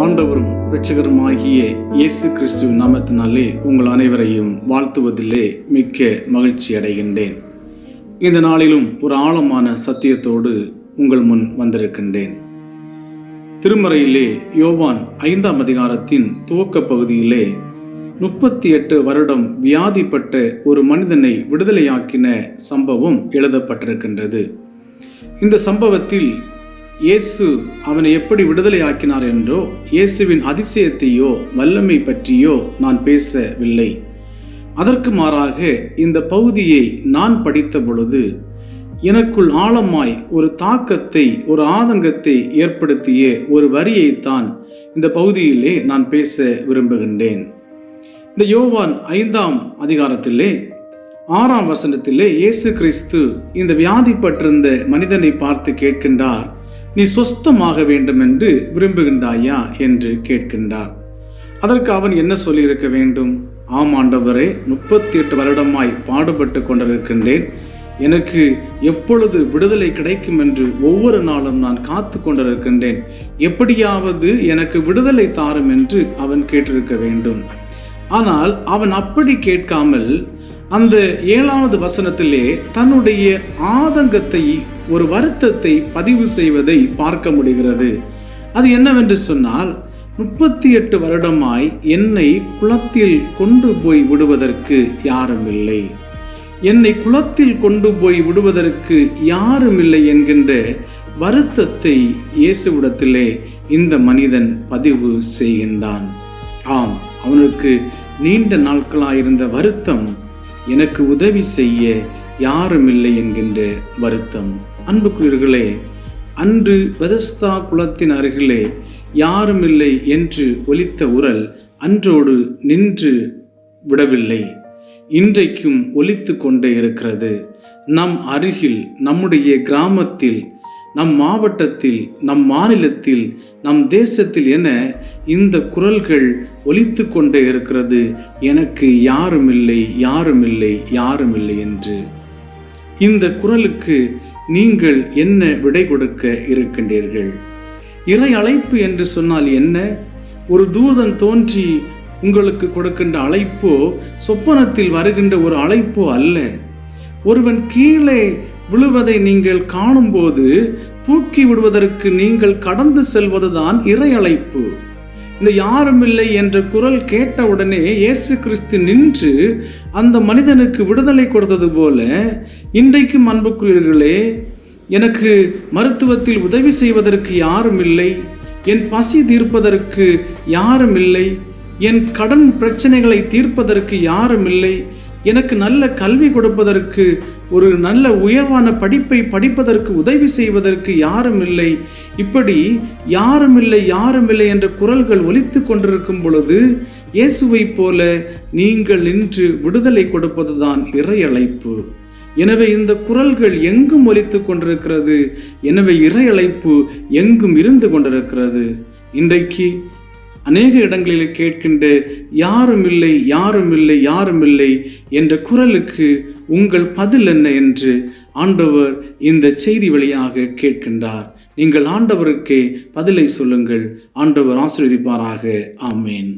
ஆண்டவரும் இரட்சகருமாகிய இயேசு கிறிஸ்து நாமத்தினாலே உங்கள் அனைவரையும் வாழ்த்துவதிலே மிக்க மகிழ்ச்சி அடைகின்றேன். இந்த நாளிலும் ஒரு ஆழமான சத்தியத்தோடு உங்கள் முன் வந்திருக்கின்றேன். திருமறையிலே யோவான் 5ஆம் அதிகாரத்தின் துவக்க பகுதியிலே 38 வருடம் வியாதிப்பட்ட ஒரு மனிதனை விடுதலையாக்கின சம்பவம் எழுதப்பட்டிருக்கின்றது. இந்த சம்பவத்தில் இயேசு அவனை எப்படி விடுதலையாக்கினார் என்றோ, இயேசுவின் அதிசயத்தையோ வல்லமை பற்றியோ நான் பேசவில்லை. அதற்கு மாறாக இந்த பகுதியை நான் படித்த பொழுது எனக்குள் ஆழமாய் ஒரு தாக்கத்தை, ஒரு ஆதங்கத்தை ஏற்படுத்திய ஒரு வரியைத்தான் இந்த பகுதியிலே நான் பேச விரும்புகின்றேன். இந்த யோவான் 5ஆம் அதிகாரத்திலே 6ஆம் வசனத்திலே இயேசு கிறிஸ்து இந்த வியாதிப்பட்டிருந்த மனிதனை பார்த்து கேட்கின்றார், நீ சொஸ்தமாக வேண்டும் என்று விரும்புகின்றாயா என்று கேட்கின்றார். அதற்கு அவன் என்ன சொல்லியிருக்க வேண்டும்? ஆம் ஆண்டவரே, 38 வருடமாய் பாடுபட்டு கொண்டிருக்கின்றேன். எனக்கு எப்பொழுது விடுதலை கிடைக்கும் என்று ஒவ்வொரு நாளும் நான் காத்து கொண்டிருக்கின்றேன். எப்படியாவது எனக்கு விடுதலை தாரும் என்று அவன் கேட்டிருக்க வேண்டும். ஆனால் அவன் அப்படி கேட்காமல் அந்த 7வது வசனத்திலே தன்னுடைய ஆதங்கத்தை, ஒரு வருத்தத்தை பதிவு செய்வதை பார்க்க முடிகிறது. அது என்னவென்று சொன்னால், 38 வருடமாய் என்னை குளத்தில் கொண்டு போய் விடுவதற்கு யாரும் இல்லை, என்னை குளத்தில் கொண்டு போய் விடுவதற்கு யாரும் இல்லை என்கின்ற வருத்தத்தை இயேசுவிடத்திலே இந்த மனிதன் பதிவு செய்கின்றான். ஆம், அவனுக்கு நீண்ட நாட்களாயிருந்த வருத்தம், எனக்கு உதவி செய்ய யாரும் இல்லை என்கின்ற வருத்தம். அன்புக்குரியவர்களே, அன்று பெதஸ்தா குளத்தின் அருகிலே யாரும் இல்லை என்று ஒலித்த உரல் அன்றோடு நின்று விடவில்லை, இன்றைக்கும் ஒலித்து கொண்டே இருக்கிறது. நம் அருகில், நம்முடைய கிராமத்தில், நம் மாவட்டத்தில், நம் மாநிலத்தில், நம் தேசத்தில் என இந்த குரல்கள் ஒலித்து கொண்டே இருக்கிறது. எனக்கு யாரும் இல்லை, யாரும் இல்லை, யாரும் இல்லை என்று. இந்த குரலுக்கு நீங்கள் என்ன விடை கொடுக்க இருக்கின்றீர்கள்? இறை அழைப்பு என்று சொன்னால் என்ன? ஒரு தூதன் தோன்றி உங்களுக்கு கொடுக்கின்ற அழைப்போ, சொப்பனத்தில் வருகின்ற ஒரு அழைப்போ அல்ல. ஒருவன் கீழே விழுவதை நீங்கள் காணும்போது தூக்கி விடுவதற்கு நீங்கள் கடந்து செல்வதுதான் இறை அழைப்பு. இந்த யாரும் இல்லை என்ற குரல் கேட்டவுடனே இயேசு கிறிஸ்து நின்று அந்த மனிதனுக்கு விடுதலை கொடுத்தது போல, இன்றைக்கும் அன்புக்குரியவர்களே, எனக்கு மருத்துவத்தில் உதவி செய்வதற்கு யாரும் இல்லை, என் பசி தீர்ப்பதற்கு யாரும் இல்லை, என் கடன் பிரச்சனைகளை தீர்ப்பதற்கு யாரும் இல்லை, எனக்கு நல்ல கல்வி கொடுப்பதற்கு, ஒரு நல்ல உயர்வான படிப்பை படிப்பதற்கு உதவி செய்வதற்கு யாரும் இல்லை. இப்படி யாரும் இல்லை, யாரும் இல்லை என்ற குரல்கள் ஒலித்து கொண்டிருக்கும் பொழுது இயேசுவை போல நீங்கள் நின்று விடுதலை கொடுப்பதுதான் இறை அழைப்பு. எனவே இந்த குரல்கள் எங்கும் ஒலித்து கொண்டிருக்கிறது. எனவே இறை அழைப்பு எங்கும் இருந்து கொண்டிருக்கிறது. இன்றைக்கு அநேக இடங்களில் கேட்கின்ற யாரும் இல்லை, யாரும் இல்லை, யாரும் இல்லை என்ற குரலுக்கு உங்கள் பதில் என்ன என்று ஆண்டவர் இந்த செய்தி வழியாக கேட்கின்றார். நீங்கள் ஆண்டவருக்கே பதிலை சொல்லுங்கள். ஆண்டவர் ஆசீர்வதிப்பாராக. ஆமேன்.